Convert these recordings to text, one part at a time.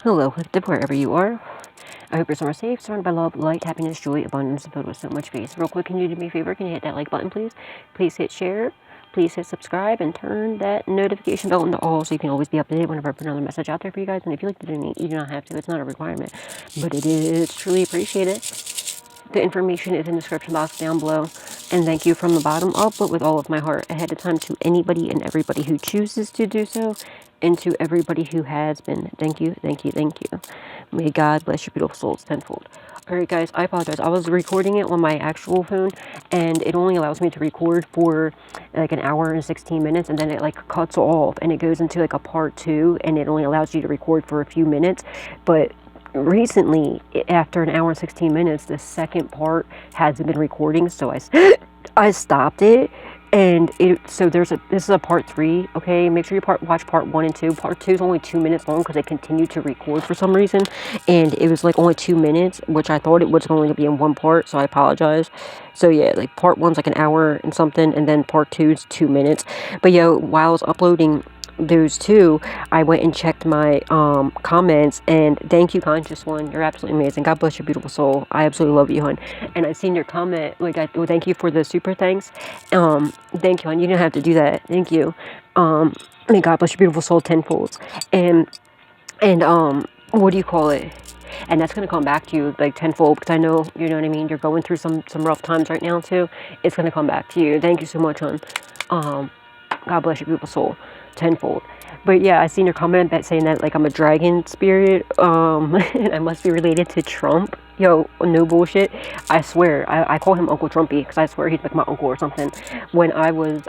Hello, collective, wherever you are. I hope your summer safe, surrounded by love, light, happiness, joy, abundance, and filled with so much peace. Real quick, can you do me a favor? Can you hit that like button, please? Please hit share. Please hit subscribe and turn that notification bell into all so you can always be updated whenever I put another message out there for you guys. And if you like to donate, you do not have to. It's not a requirement, but it is truly appreciated. The information is in the description box down below. And thank you from the bottom up, but with all of my heart ahead of time to anybody and everybody who chooses to do so, and to everybody who has been. Thank you, thank you, thank you. May God bless your beautiful souls tenfold. Alright guys, I apologize. I was recording it on my actual phone, and it only allows me to record for like an hour and 16 minutes, and then it like cuts off, and it goes into like a part 2, and it only allows you to record for a few minutes. But recently, after an hour and 16 minutes, the second part hasn't been recording, so I stopped it. And this is a part 3, okay? Make sure you watch part 1 and 2. Part 2 is only 2 minutes long because they continued to record for some reason. And it was like only 2 minutes, which I thought it was going to be in one part, so I apologize. So yeah, like part 1's like an hour and something, and then part 2 is 2 minutes. But yeah, while I was uploading those two, I went and checked my comments, and thank you, Conscious One, you're absolutely amazing. God bless your beautiful soul. I absolutely love you, hon. And I seen your comment, like, well, thank you for the super thanks. Thank you, hon. You didn't have to do that. Thank you. May God bless your beautiful soul tenfold. And what do you call it? And that's gonna come back to you like tenfold, because I know, you know what I mean, you're going through some rough times right now too. It's gonna come back to you. Thank you so much, hon. God bless your beautiful soul tenfold. But yeah, I seen your comment that saying that like I'm a dragon spirit, and I must be related to Trump. Yo, no bullshit. I swear, I call him Uncle Trumpy because I swear he's like my uncle or something. When I was,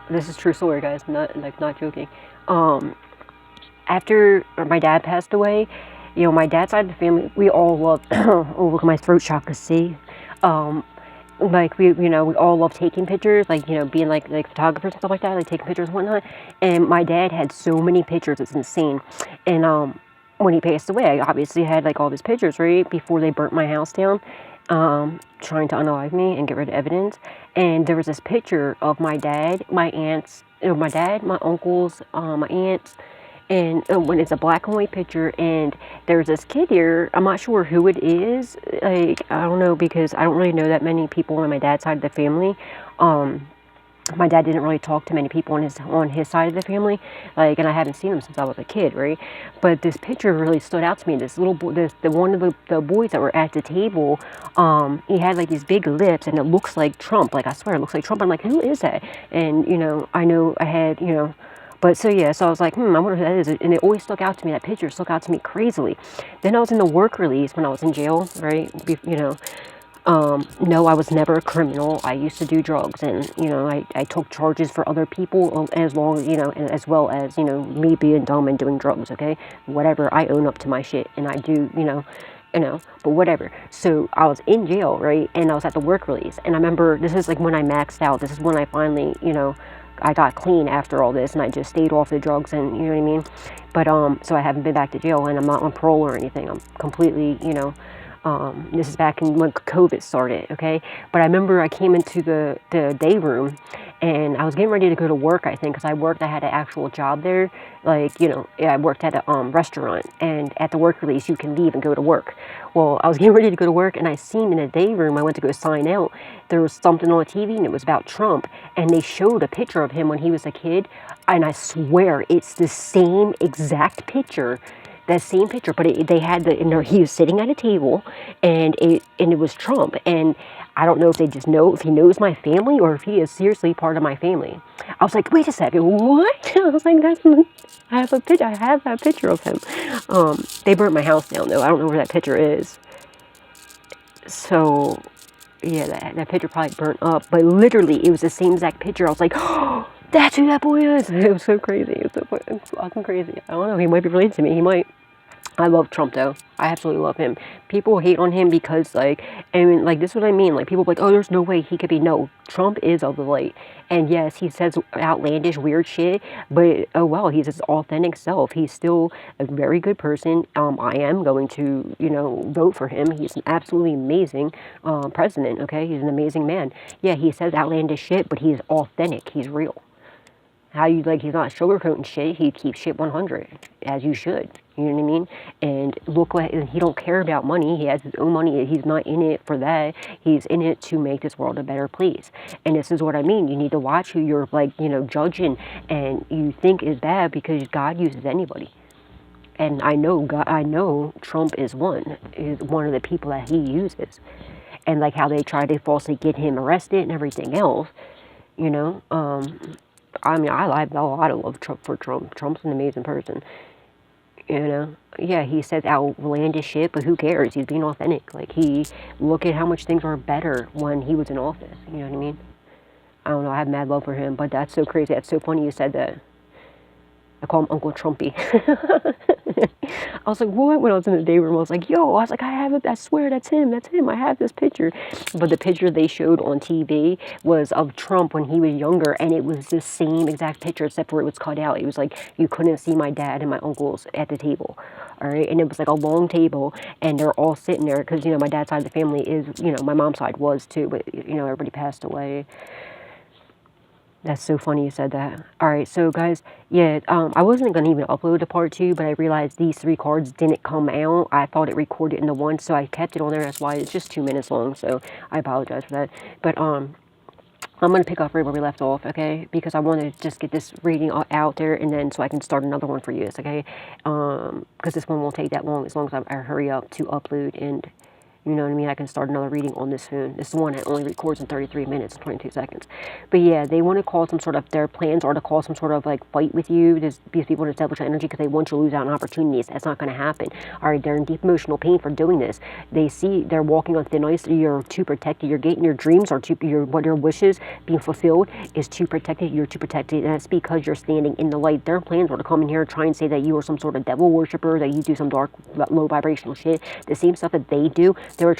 this is true story, guys, not joking. After my dad passed away, you know, my dad's side of the family, we all loved. Oh, look at my throat chakra. See, like we all love taking pictures, like, you know, being like photographers and stuff like that, like taking pictures and whatnot. And my dad had so many pictures, it's insane. And when he passed away, I obviously had like all his pictures, right, before they burnt my house down, trying to unalive me and get rid of evidence. And there was this picture of my dad, my aunts, my dad, my uncles, my aunts. And when it's a black and white picture, and there's this kid here, I'm not sure who it is, like, I don't know, because I don't really know that many people on my dad's side of the family. My dad didn't really talk to many people on his side of the family, like, and I haven't seen him since I was a kid, right? But this picture really stood out to me. This little boy, one of the boys that were at the table, he had like these big lips, and it looks like Trump. Like, I swear, it looks like Trump. I'm like, who is that? And, you know I had, you know. But so yeah, so I was like, I wonder who that is. And it always stuck out to me. That picture stuck out to me crazily. Then I was in the work release when I was in jail, right? You know, no, I was never a criminal. I used to do drugs, and, you know, I took charges for other people as long as, you know, as well as, you know, me being dumb and doing drugs, okay? Whatever, I own up to my shit, and I do, you know, but whatever. So I was in jail, right? And I was at the work release. And I remember, this is like when I maxed out. This is when I finally, you know, I got clean after all this, and I just stayed off the drugs, and you know what I mean. But so I haven't been back to jail, and I'm not on parole or anything. I'm completely, you know, this is back in when COVID started, okay? But I remember I came into the day room, and I was getting ready to go to work, I think, because I had an actual job there. Like, you know, I worked at a restaurant, and at the work release, you can leave and go to work. Well, I was getting ready to go to work, and I seen in the day room, I went to go sign out, there was something on the TV, and it was about Trump, and they showed a picture of him when he was a kid, and I swear, it's the same exact picture. That same picture, but they had he was sitting at a table, and it was Trump, and I don't know if they just know if he knows my family or if he is seriously part of my family. I was like, wait a second, what? I was like, I have that picture of him. They burnt my house down though. I don't know where that picture is. So yeah, that picture probably burnt up, but literally it was the same exact picture. I was like, oh, that's who that boy is. It was so crazy. It was so fucking crazy. I don't know. He might be related to me. He might. I love Trump though. I absolutely love him. People hate on him because, like, I mean, like, this is what I mean. Like, people are like, oh, there's no way he could be. No, Trump is of the light. And yes, he says outlandish, weird shit, but oh well, he's his authentic self. He's still a very good person. I am going to, you know, vote for him. He's an absolutely amazing president, okay? He's an amazing man. Yeah, he says outlandish shit, but he's authentic. He's real. How you, like, he's not sugarcoating shit. He keeps shit 100, as you should. You know what I mean? And look what, he don't care about money. He has his own money. He's not in it for that. He's in it to make this world a better place. And this is what I mean. You need to watch who you're, like, you know, judging and you think is bad, because God uses anybody. And I know God, I know Trump is one of the people that he uses. And like how they tried to falsely get him arrested and everything else, you know. I mean, I have a lot of love for Trump. Trump's an amazing person, you know. Yeah, he says outlandish shit, but who cares? He's being authentic. Like, look at how much things were better when he was in office. You know what I mean? I don't know. I have mad love for him, but that's so crazy. That's so funny you said that. I call him Uncle Trumpy. I was like, what? When I was in the day room, I was like, yo, I was like, I have it. I swear that's him. That's him. I have this picture. But the picture they showed on TV was of Trump when he was younger, and it was the same exact picture, except for it was cut out. It was like you couldn't see my dad and my uncles at the table. All right, and it was like a long table, and they're all sitting there because, you know, my dad's side of the family is, you know, my mom's side was too, but, you know, everybody passed away. That's so funny you said that. Alright, so guys, yeah, I wasn't going to even upload the part 2, but I realized these 3 cards didn't come out. I thought it recorded into one, so I kept it on there. That's why it's just 2 minutes long, so I apologize for that. But, I'm going to pick up right where we left off, okay? Because I want to just get this reading out there, and then so I can start another one for you, okay? Because this one won't take that long as I hurry up to upload, and you know what I mean? I can start another reading on this phone. This is the one that only records in 33 minutes and 22 seconds. But yeah, they want to cause some sort of, their plans are to cause some sort of like fight with you. These people want to establish energy because they want you to lose out on opportunities. That's not going to happen. All right, they're in deep emotional pain for doing this. They see they're walking on thin ice. You're too protected. You're getting your dreams or what your wishes being fulfilled is too protected. You're too protected, and that's because you're standing in the light. Their plans were to come in here and try and say that you are some sort of devil worshiper, that you do some dark, low vibrational shit. The same stuff that they do. They were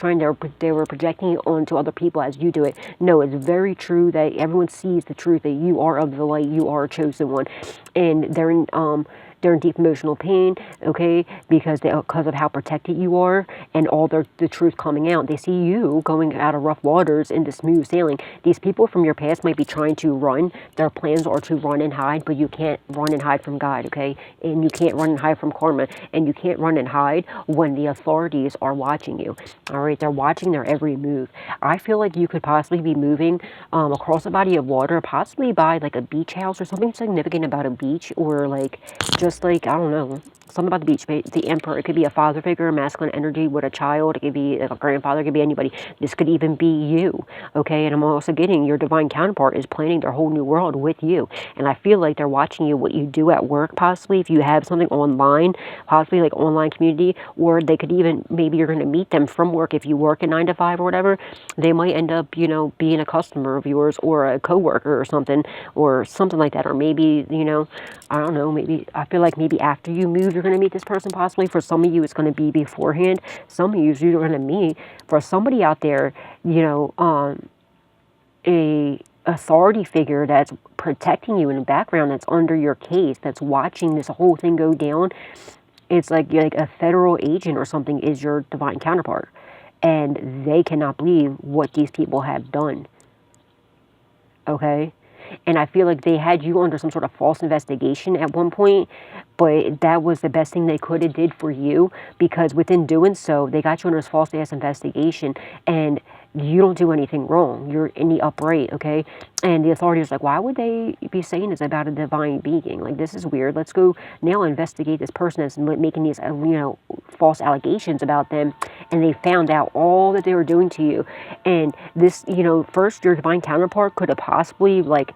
projecting it onto other people as you do it. No, it's very true that everyone sees the truth that you are of the light, you are a chosen one, and they're in deep emotional pain, okay, because of how protected you are and all the truth coming out. They see you going out of rough waters into smooth sailing. These people from your past might be trying to run. Their plans are to run and hide, but you can't run and hide from God, okay? And you can't run and hide from karma, and you can't run and hide when the authorities are watching you, all right? They're watching their every move. I feel like you could possibly be moving across a body of water, possibly by like a beach house or something significant about a beach, or like just like, I don't know, something about the beach. The emperor, it could be a father figure, masculine energy with a child. It could be like a grandfather, it could be anybody. This could even be you, okay? And I'm also getting your divine counterpart is planning their whole new world with you. And I feel like they're watching you, what you do at work, possibly, if you have something online, possibly like online community, or they could even, maybe you're going to meet them from work. If you work a 9 to 5 or whatever, they might end up, you know, being a customer of yours or a coworker or something like that. Or maybe, you know, I don't know, maybe, I feel like maybe after you move, you're going to meet this person possibly. For some of you, it's going to be beforehand. Some of you, you're going to meet. For somebody out there, you know, a authority figure that's protecting you in the background, that's under your case, that's watching this whole thing go down. It's like you're like a federal agent or something is your divine counterpart. And they cannot believe what these people have done. Okay? And I feel like they had you under some sort of false investigation at one point, but that was the best thing they could have did for you, because within doing so, they got you under this false ass investigation, and you don't do anything wrong. You're in the upright, okay? And the authority is like, why would they be saying this about a divine being? Like, this is weird. Let's go now investigate this person that's making these, you know, false allegations about them. And they found out all that they were doing to you. And this, you know, first, your divine counterpart could have possibly, like,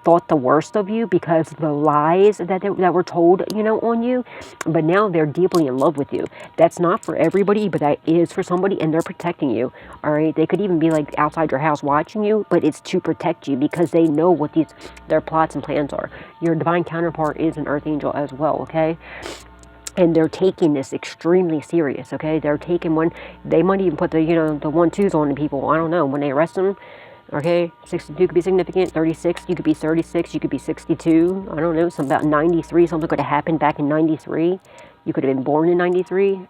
thought the worst of you because the lies that were told, you know, on you. But now they're deeply in love with you. That's not for everybody, but that is for somebody, and they're protecting you. All right, they could even be like outside your house watching you, but it's to protect you because they know what their plots and plans are. Your divine counterpart is an earth angel as well, okay? And they're taking this extremely serious, okay? They're taking one, they might even put the, you know, the 1-2s on the people. I don't know, when they arrest them. Okay, 62 could be significant, 36, you could be 36, you could be 62, I don't know, something about 93, something could have happened back in 93, you could have been born in 93.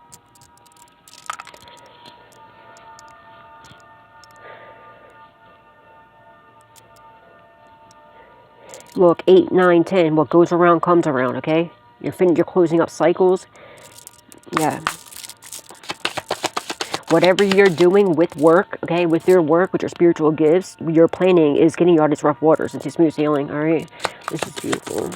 Look, 8, 9, 10. What goes around comes around, okay? You're closing up cycles. Yeah. Whatever you're doing with work, okay, with your work, with your spiritual gifts, your planning is getting you out of these rough waters into smooth sailing, all right? This is beautiful.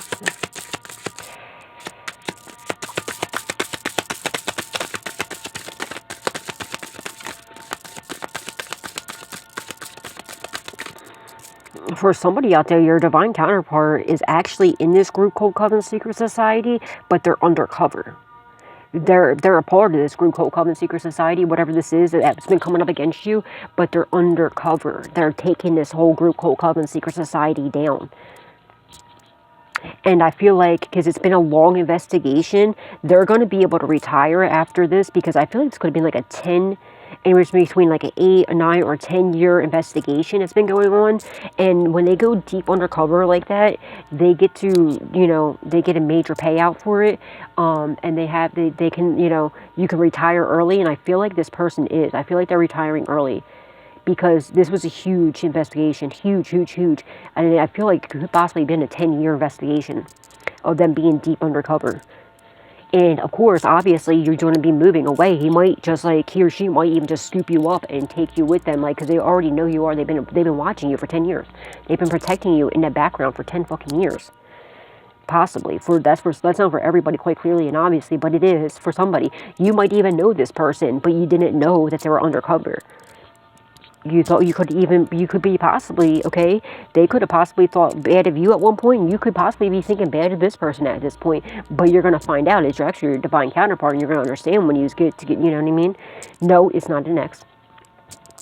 For somebody out there, your divine counterpart is actually in this group called Covenant Secret Society, but they're undercover. They're a part of this group called Covenant Secret Society, whatever this is that's been coming up against you, but they're undercover. They're taking this whole group called Covenant Secret Society down. And I feel like, because it's been a long investigation, they're going to be able to retire after this, because I feel like it's going to be like a 10, anywhere between like an 8, a 9, or 10-year investigation that's been going on. And when they go deep undercover like that, they get to, you know, they get a major payout for it. And they can, you know, you can retire early. And I feel like this person is. I feel like they're retiring early, because this was a huge investigation, huge. And I feel like it could possibly been a 10-year investigation of them being deep undercover. And of course, obviously, you're going to be moving away. He might just like, he or she might even just scoop you up and take you with them, like, because they already know you are. They've been watching you for 10 years. They've been protecting you in the background for 10 fucking years. Possibly. That's not for everybody, quite clearly and obviously, but it is for somebody. You might even know this person, but you didn't know that they were undercover. You thought you could be possibly, okay, they could have possibly thought bad of you at one point, and you could possibly be thinking bad of this person at this point, but you're going to find out it's actually your divine counterpart, and you're going to understand when you get, you know what I mean? No, it's not an ex.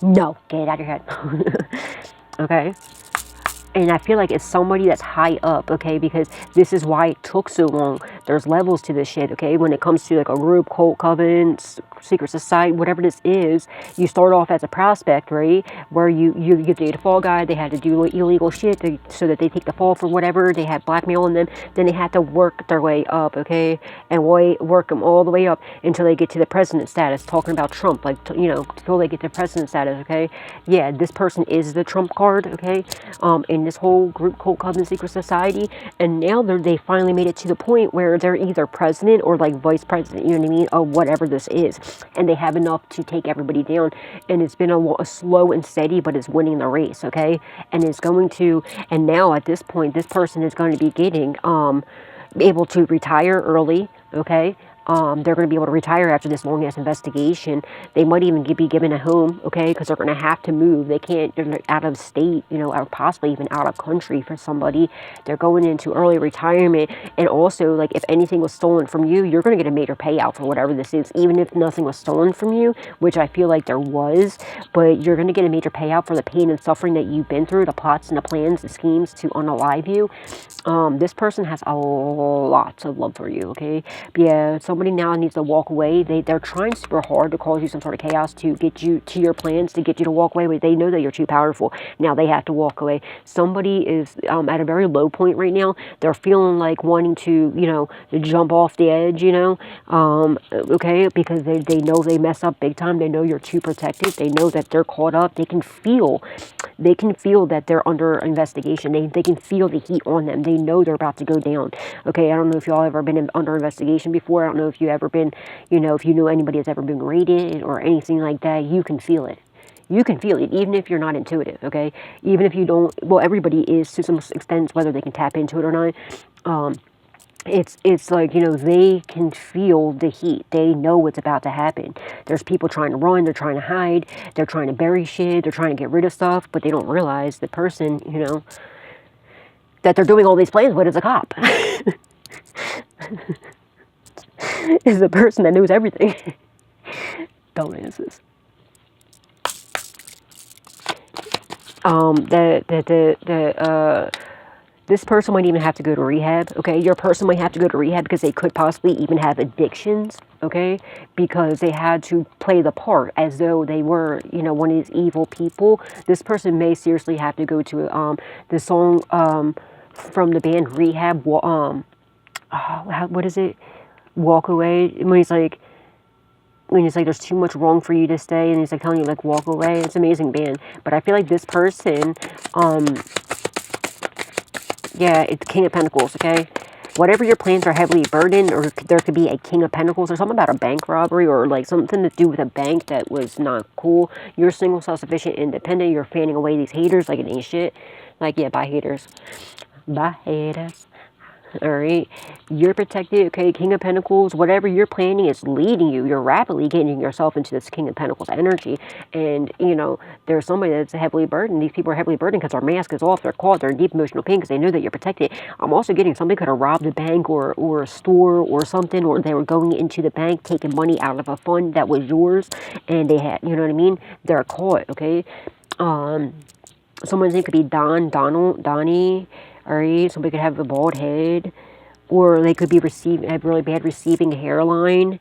No, get it out of your head. Okay? And I feel like it's somebody that's high up, okay? Because this is why it took so long. There's levels to this shit, okay? When it comes to like a group, cult, covenant, secret society, whatever this is, you start off as a prospect, right? Where you get the fall guy. They had to do illegal shit so that they take the fall for whatever. They had blackmail on them. Then they had to work their way up, okay? And work them all the way up until they get to the president status. Talking about Trump, like, you know, until they get to president status, okay? Yeah, this person is the Trump card, okay? In this whole group called Covenant Secret Society, and now they finally made it to the point where they're either president or like vice president, you know what I mean, of whatever this is, and they have enough to take everybody down. And it's been a slow and steady, but it's winning the race, okay? And it's going to, and now at this point, this person is going to be getting able to retire early, okay? They're going to be able to retire after this long-ass investigation. They might even be given a home, okay, because they're going to have to move. They're out of state, you know, or possibly even out of country for somebody. They're going into early retirement. And also, like, if anything was stolen from you, you're going to get a major payout for whatever this is, even if nothing was stolen from you, which I feel like there was. But you're going to get a major payout for the pain and suffering that you've been through, the plots and the plans, the schemes to unalive you. This person has a lot of love for you, okay? But yeah, somebody now needs to walk away. They're trying super hard to cause you some sort of chaos to get you to your plans, to get you to walk away, but they know that you're too powerful. Now they have to walk away. Somebody is at a very low point right now. They're feeling like wanting to, you know, to jump off the edge, you know, okay, because they know they mess up big time. They know you're too protected. They know that they're caught up. They can feel that they're under investigation. They can feel the heat on them. They know they're about to go down. Okay, I don't know if y'all ever been under investigation before. I don't know if you ever been, you know, if you know anybody that's ever been raided or anything like that. You can feel it. You can feel it, even if you're not intuitive, okay? Even if you don't, well, everybody is to some extent, whether they can tap into it or not. It's like, you know, they can feel the heat. They know what's about to happen. There's people trying to run. They're trying to hide. They're trying to bury shit. They're trying to get rid of stuff, but they don't realize the person, you know, that they're doing all these plans with is a cop. Is the person that knows everything. Dumbasses. This person might even have to go to rehab, okay? Your person might have to go to rehab because they could possibly even have addictions, okay? Because they had to play the part as though they were, you know, one of these evil people. This person may seriously have to go to the song from the band Rehab, what is it? Walk Away. When he's like, there's too much wrong for you to stay, and he's like telling you, like, walk away. It's an amazing band. But I feel like this person, Yeah, it's King of Pentacles, okay? Whatever your plans are heavily burdened, or there could be a King of Pentacles, or something about a bank robbery, or like something to do with a bank that was not cool. You're single, self-sufficient, independent. You're fanning away these haters like it ain't shit. Like, yeah, bye haters. Bye haters. Alright, you're protected, okay? King of Pentacles, whatever you're planning is leading you. You're rapidly getting yourself into this King of Pentacles energy. And, you know, there's somebody that's heavily burdened. These people are heavily burdened because their mask is off. They're caught. They're in deep emotional pain because they know that you're protected. I'm also getting somebody could have robbed a bank or a store or something, or they were going into the bank, taking money out of a fund that was yours, and they had, you know what I mean? They're caught, okay? Someone's name could be Donnie. Alright, somebody could have a bald head, or they could be have really bad receiving hairline.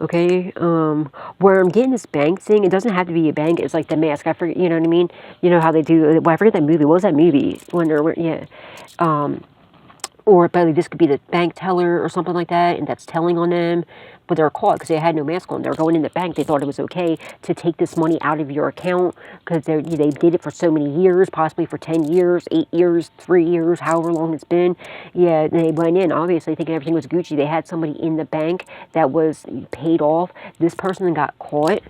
Okay, where I'm getting this bank thing, it doesn't have to be a bank. It's like the mask. I forget, you know what I mean? You know how they do. Well, I forget that movie. What was that movie? When they're, yeah, or but this could be the bank teller or something like that, and that's telling on them. But they're caught because they had no mask on. They're going in the bank. They thought it was okay to take this money out of your account because they did it for so many years, possibly for 10 years, 8 years, 3 years, however long it's been. Yeah, they went in, obviously, thinking everything was Gucci. They had somebody in the bank that was paid off. This person got caught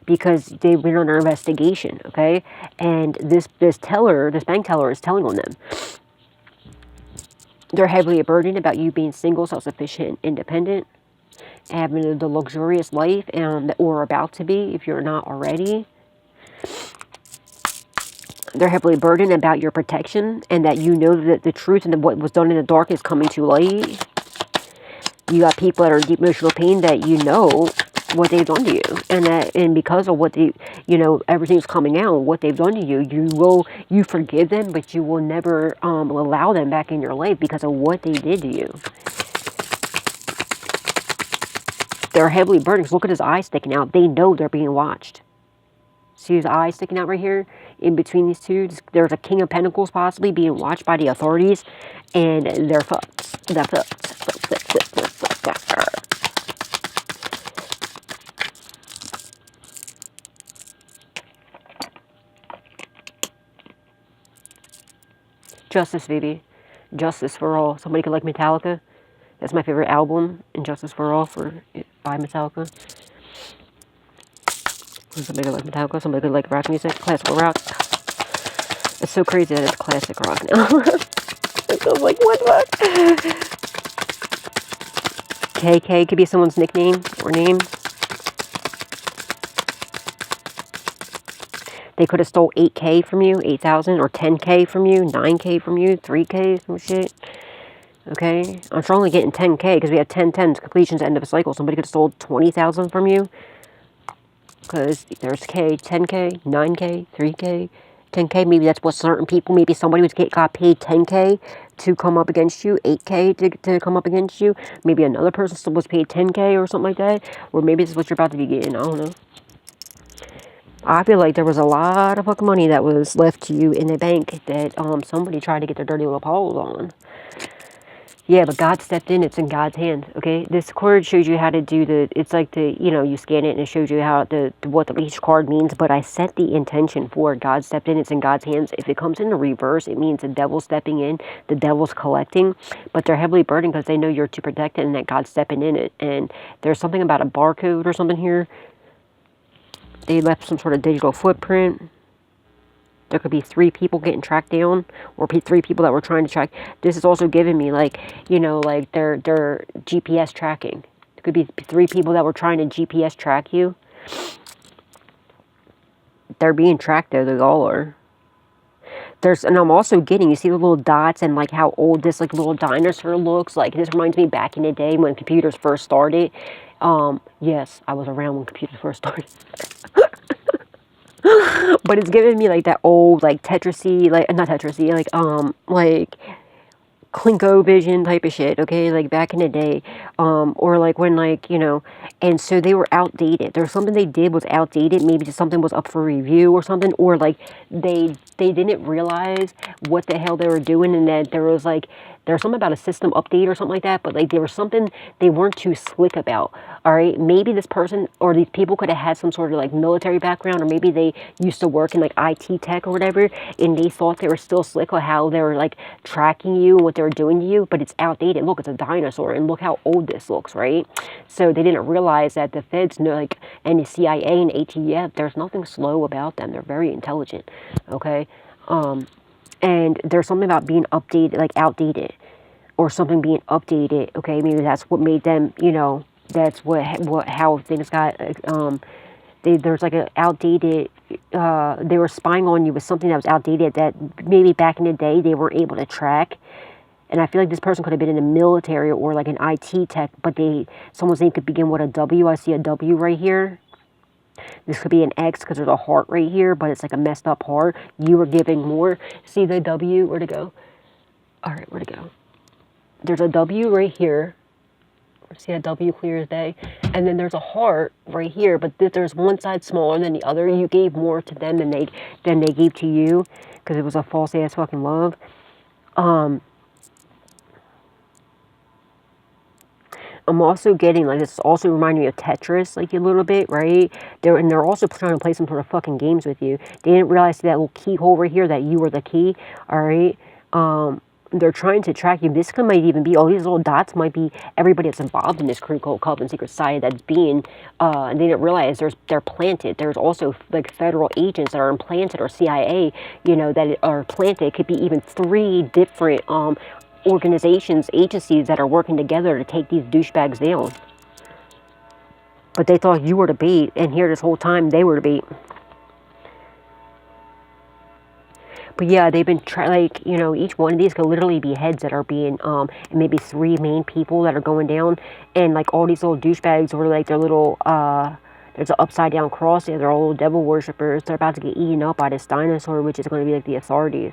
because they went under investigation, okay? And this bank teller is telling on them. They're heavily burdened about you being single, self-sufficient, independent, having the luxurious life, or about to be if you're not already. They're heavily burdened about your protection and that you know that the truth and what was done in the dark is coming to light. You got people that are in deep emotional pain that you know what they've done to you, and because of what they, you know, everything's coming out, what they've done to you, you forgive them, but you will never allow them back in your life because of what they did to you. They're heavily burdened. Look at his eyes sticking out. They know they're being watched. See his eyes sticking out right here? In between these two, there's a King of Pentacles possibly being watched by the authorities, and they're fucked. They're fucked. Justice, baby. Justice for all. Somebody could like Metallica. That's my favorite album, Injustice for All by Metallica. Somebody could like Metallica. Somebody could like rock music, classical rock. It's so crazy that it's classic rock now. It feels like, what the fuck? KK could be someone's nickname or name. They could have stole 8K from you, 8,000, or 10K from you, 9K from you, 3K, some shit. Okay? I'm strongly getting 10K because we had 10/10 completions end of a cycle. Somebody could have stole 20,000 from you. Because there's K, 10K, 9K, 3K, 10K. Maybe that's what certain people, maybe somebody got paid 10K to come up against you, 8K to come up against you. Maybe another person was paid 10K or something like that. Or maybe this is what you're about to be getting. I don't know. I feel like there was a lot of fucking money that was left to you in the bank that somebody tried to get their dirty little paws on. Yeah, but God stepped in. It's in God's hands, okay? This card shows you how to do it's like you scan it and it shows you how what each card means, but I set the intention for it. God stepped in. It's in God's hands. If it comes in the reverse, it means the devil's stepping in, the devil's collecting, but they're heavily burdened because they know you're to protect it and that God's stepping in it. And there's something about a barcode or something here. They left some sort of digital footprint. There could be 3 people getting tracked down, or 3 people that were trying to track. This is also giving me, like, like their GPS tracking. It could be 3 people that were trying to GPS track you. They're being tracked, though. They all are. And I'm also getting, you see the little dots and, like, how old this, like, little dinosaur looks? Like, this reminds me back in the day when computers first started. Yes, I was around when computers first started. But it's giving me like that old, like Tetris-y, like not Tetris-y, like Clinko vision type of shit, okay, like back in the day, or like when, like, you know, and so they were outdated. There's something they did was outdated. Maybe just something was up for review or something, or like they didn't realize what the hell they were doing, and that there was like there's something about a system update or something like that, but like there was something they weren't too slick about. All right, maybe this person or these people could have had some sort of like military background, or maybe they used to work in like IT tech or whatever, and they thought they were still slick on how they were like tracking you and what they were doing to you, but it's outdated. Look, it's a dinosaur, and look how old this looks, right? So they didn't realize that the feds know, like, and the CIA and ATF, there's nothing slow about them. They're very intelligent, okay? And there's something about being updated, like outdated, or something being updated, okay? Maybe that's what made them, you know, that's how things got, there's like an outdated, they were spying on you with something that was outdated that maybe back in the day they weren't able to track. And I feel like this person could have been in the military or like an IT tech, but someone's name could begin with a W. I see a W right here. This could be an X because there's a heart right here, but it's like a messed up heart. You were giving more. See the W? Where'd it go? All right, where'd it go? There's a W right here. See a W clear as day. And then there's a heart right here, but there's one side smaller than the other. You gave more to them than they gave to you because it was a false ass fucking love. I'm also getting, like, this also reminding me of Tetris, like, a little bit, right? They're also trying to play some sort of fucking games with you. They didn't realize that little keyhole right here, that you were the key, all right? They're trying to track you. This might even be, all these little dots might be everybody that's involved in this crew called Cult and Secret Society that's being, and they didn't realize they're planted. There's also, like, federal agents that are implanted, or CIA, you know, that are planted. It could be even 3 different, organizations, agencies that are working together to take these douchebags down. But they thought you were the bait, and here this whole time they were the bait. But yeah, they've been like, you know, each one of these could literally be heads that are being, and maybe 3 main people that are going down, and like all these little douchebags were like their little, there's an upside down cross there. They're all little devil worshippers. They're about to get eaten up by this dinosaur, which is going to be like the authorities.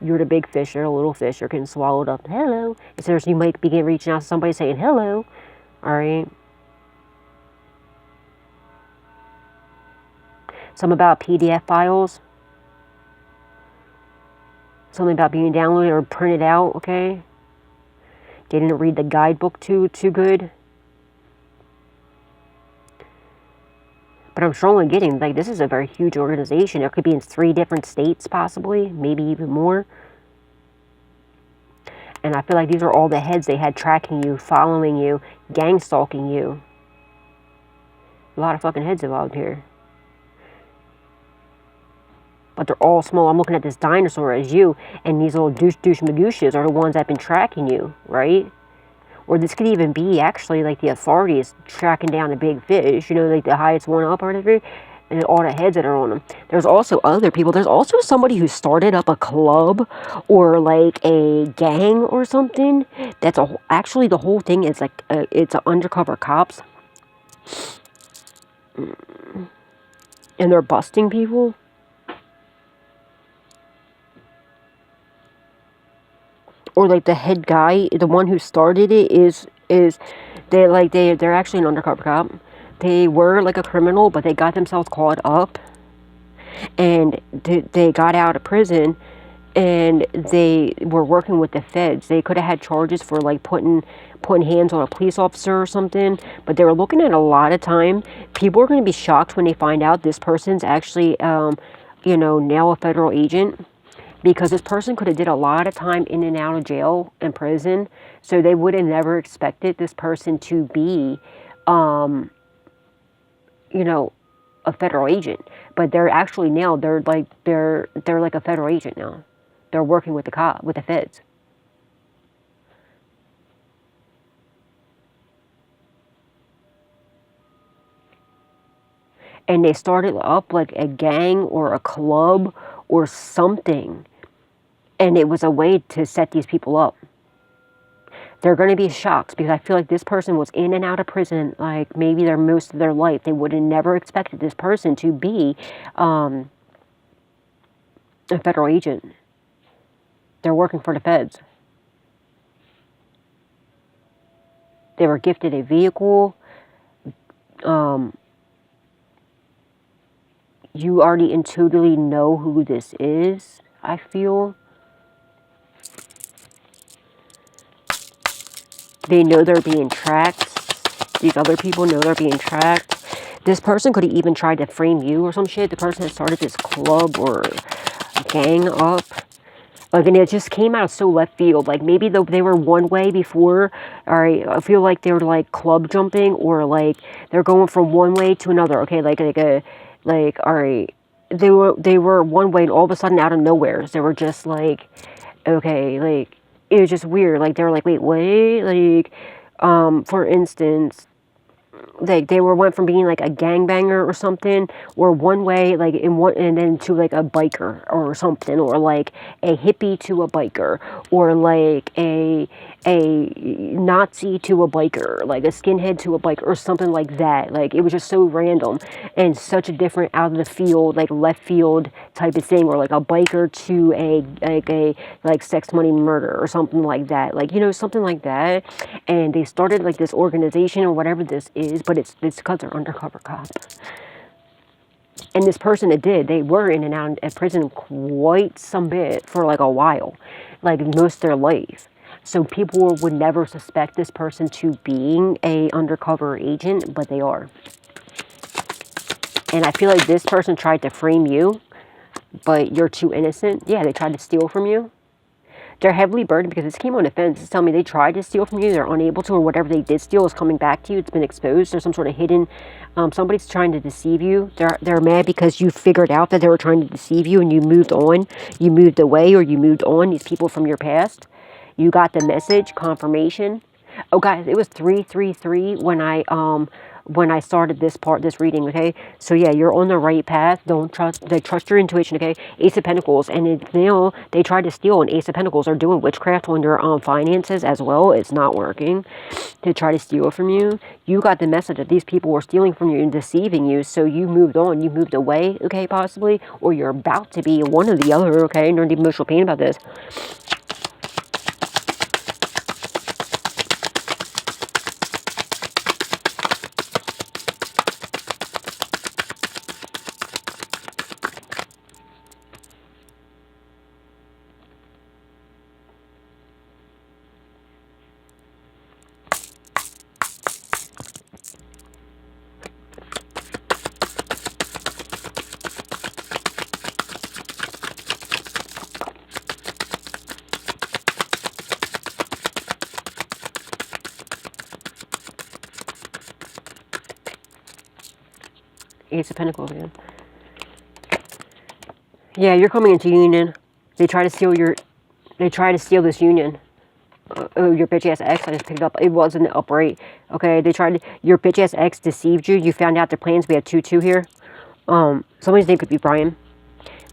You're the big fish, you're the little fish, you're getting swallowed up. Hello. So you might begin reaching out to somebody saying hello. Alright. Something about PDF files. Something about being downloaded or printed out, okay? They didn't read the guidebook too good. But I'm strongly getting, like, this is a very huge organization. It could be in 3 different states, possibly. Maybe even more. And I feel like these are all the heads they had tracking you, following you, gang stalking you. A lot of fucking heads involved here. But they're all small. I'm looking at this dinosaur as you, and these little douche magooshes are the ones that have been tracking you, right? Or this could even be actually like the authorities tracking down a big fish, you know, like the highest one up or whatever, and all the heads that are on them. There's also other people. There's also somebody who started up a club or like a gang or something. That's actually the whole thing is like, it's an undercover cops. And they're busting people. Or like the head guy, the one who started it they're actually an undercover cop. They were like a criminal, but they got themselves caught up, and they got out of prison, and they were working with the feds. They could have had charges for like putting hands on a police officer or something, but they were looking at a lot of time. People are going to be shocked when they find out this person's actually, you know, now a federal agent. Because this person could have did a lot of time in and out of jail and prison. So they would have never expected this person to be, you know, a federal agent. But they're actually now, they're like a federal agent now. They're working with with the feds. And they started up like a gang or a club or something. And it was a way to set these people up. They're going to be shocked because I feel like this person was in and out of prison like maybe most of their life. They would have never expected this person to be a federal agent. They're working for the feds. They were gifted a vehicle. You already intuitively know who this is, I feel. They know they're being tracked. These other people know they're being tracked. This person could have even tried to frame you or some shit. The person that started this club or gang up. Like, and it just came out so left field. Like, maybe they were one way before. Alright, I feel like they were, like, club jumping. Or, like, they're going from one way to another. Okay, alright. They were one way and all of a sudden out of nowhere. They were just, like, okay, like, it was just weird. Like, they were like, wait, what? Like, for instance, like they went from being like a gangbanger or something, or one way, like in one, and then to like a biker or something, or like a hippie to a biker, or like a Nazi to a biker, like a skinhead to a biker, or something like that. Like, it was just so random and such a different out of the field, like left field type of thing, or like a biker to a sex, money, murder, or something like that. Like, you know, something like that. And they started like this organization or whatever this is, but it's because they're undercover cops. And this person that did, they were in and out of prison quite some bit for like a while, like most of their life. So people would never suspect this person to being a undercover agent, but they are. And I feel like this person tried to frame you, but you're too innocent. Yeah, they tried to steal from you. They're heavily burdened because this came on defense. It's telling me they tried to steal from you. They're unable to, or whatever they did steal is coming back to you. It's been exposed. There's some sort of hidden, somebody's trying to deceive you. They're mad because you figured out that they were trying to deceive you and you moved on. You moved away or you moved on. These people from your past. You got the message, confirmation. Oh, guys, it was 333 when I started this reading, okay? So yeah, you're on the right path. Trust your intuition, okay? Ace of Pentacles, and now they tried to steal an Ace of Pentacles. They're doing witchcraft on your finances as well. It's not working. To try to steal from you. You got the message that these people were stealing from you and deceiving you, so you moved on. You moved away, okay, possibly, or you're about to be one or the other, okay? And you're in deep emotional pain about this. Ace of Pentacles again. Yeah, you're coming into union. They try to steal this union. Oh, your bitch ass ex, I just picked up. It wasn't upright. Okay, your bitch ass ex deceived you. You found out their plans. We have 2-2 here. Somebody's name could be Brian.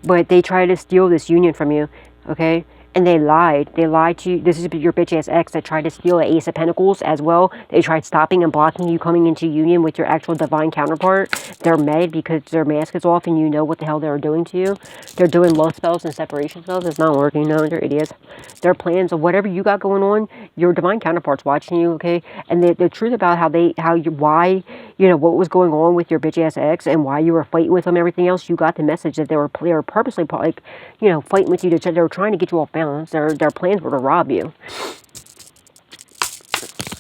But they tried to steal this union from you. Okay? And they lied. They lied to you. This is your bitch ass ex that tried to steal an Ace of Pentacles as well. They tried stopping and blocking you coming into union with your actual divine counterpart. They're mad because their mask is off and you know what the hell they're doing to you. They're doing love spells and separation spells. It's not working. No, they're idiots. Their plans of whatever you got going on, your divine counterpart's watching you, okay? And the truth about why, you know, what was going on with your bitch ass ex and why you were fighting with them, everything else, you got the message that they were purposely, like, you know, fighting with you. They were trying to get you off balance. Their plans were to rob you.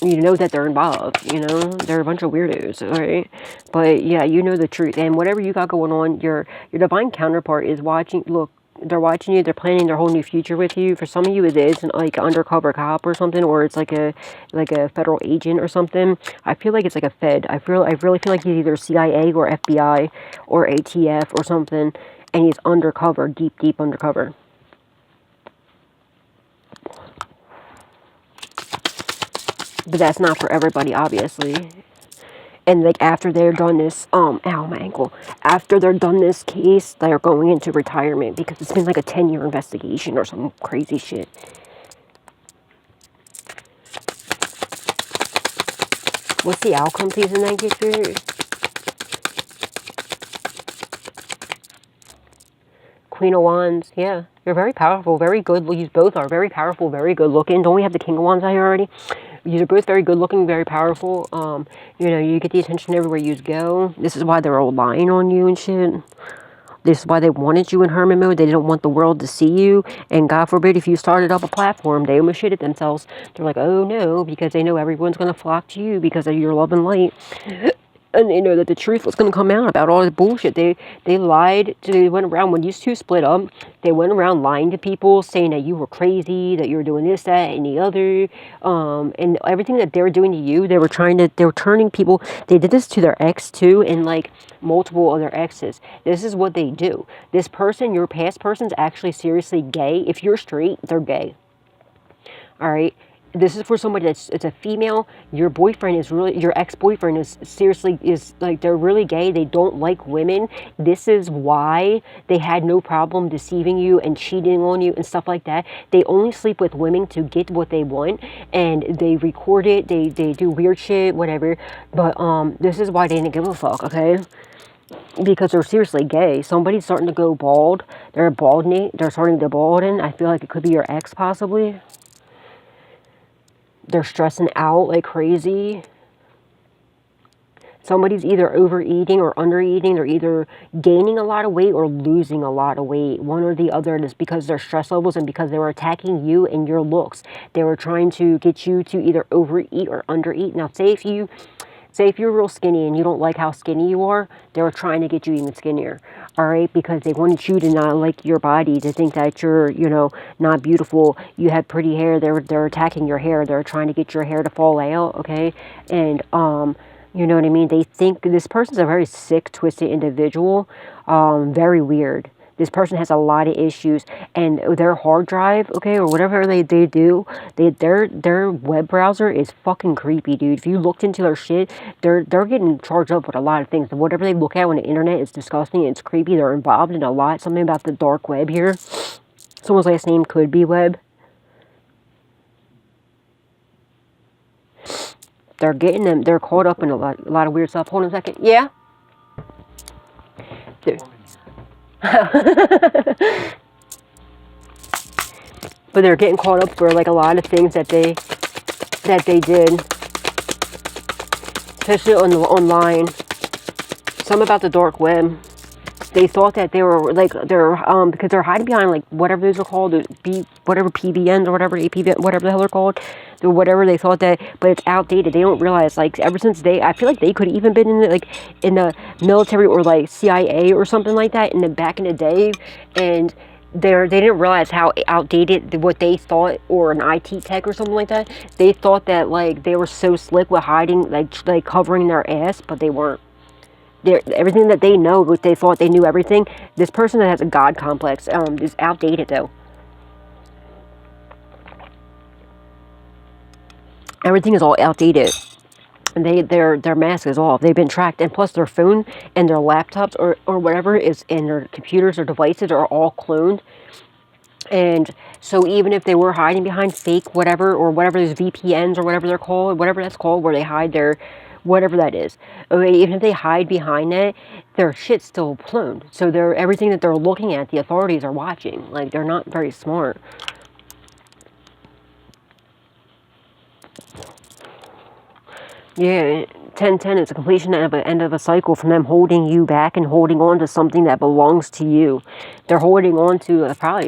You know that they're involved, you know? They're a bunch of weirdos, alright? But, yeah, you know the truth. And whatever you got going on, your divine counterpart is watching. Look, they're watching you. They're planning their whole new future with you. For some of you, it is like an undercover cop or something, or it's like a federal agent or something. I feel like it's like a Fed. I really feel like he's either CIA or FBI or ATF or something, and he's undercover, deep undercover. But that's not for everybody, obviously. And like after they're done this, ow, my ankle. After they're done this case, they're going into retirement because it's been like a 10-year investigation or some crazy shit. What's the outcome, please, in that picture? Queen of Wands, yeah. You're very powerful, very good. You both are very powerful, very good looking. Don't we have the King of Wands out here already? You're both very good looking, very powerful. You know, you get the attention everywhere you go. This is why they're all lying on you and shit. This is why they wanted you in hermit mode. They didn't want the world to see you. And God forbid if you started up a platform, they almost shit at themselves. They're like, oh no, because they know everyone's going to flock to you because of your love and light. And they know that the truth was going to come out about all this bullshit. They lied. They went around, when these two split up, they went around lying to people, saying that you were crazy, that you were doing this, that, and the other. And everything that they were doing to you, they were turning people. They did this to their ex, too, and, like, multiple other exes. This is what they do. This person, your past person's actually seriously gay. If you're straight, they're gay. All right? This is for somebody it's a female. Your boyfriend is really, your ex-boyfriend is seriously, is like, they're really gay. They don't like women. This is why they had no problem deceiving you and cheating on you and stuff like that. They only sleep with women to get what they want, and they record it. They do weird shit, whatever. But this is why they didn't give a fuck, okay? Because they're seriously gay. Somebody's starting to go bald. They're starting to balden. I feel like it could be your ex, possibly. They're stressing out like crazy. Somebody's either overeating or undereating. They're either gaining a lot of weight or losing a lot of weight. One or the other. It's because their stress levels and because they were attacking you and your looks. They were trying to get you to either overeat or undereat. Now, say if you're real skinny and you don't like how skinny you are, they were trying to get you even skinnier. All right, because they wanted you to not like your body, to think that you're, you know, not beautiful. You have pretty hair. They're attacking your hair. They're trying to get your hair to fall out. Okay, and you know what I mean. They think this person's a very sick, twisted individual. Very weird. This person has a lot of issues, and their hard drive, okay, or whatever they do, their web browser is fucking creepy, dude. If you looked into their shit, they're getting charged up with a lot of things. Whatever they look at on the internet is disgusting. It's creepy. They're involved in a lot. Something about the dark web here. Someone's last name could be Web. They're getting them. They're caught up in a lot of weird stuff. Hold on a second. Yeah. Dude. But they're getting caught up for like a lot of things that they did, especially online. Some about the dark web. They thought that they were like because they're hiding behind like whatever those are called, whatever PBNs or whatever APV, whatever the hell they're called, or whatever they thought that, but it's outdated. They don't realize, like, ever since I feel like they could have even been in the military or like CIA or something like that in the back in the day, and they didn't realize how outdated what they thought, or an IT tech or something like that. They thought that like they were so slick with hiding, like covering their ass, but they weren't. Everything that they know, what they thought they knew everything. This person that has a God complex is outdated though. Everything is all outdated, and their mask is off. They've been tracked, and plus their phone and their laptops or whatever is, and their computers or devices are all cloned. And so even if they were hiding behind fake whatever, or whatever those VPNs or whatever they're called, whatever that's called, where they hide their whatever that is, okay, even if they hide behind it, their shit's still cloned. So everything that they're looking at, the authorities are watching. Like, they're not very smart. Yeah, 10-10 is a completion of an end of a cycle from them holding you back and holding on to something that belongs to you. They're holding on to probably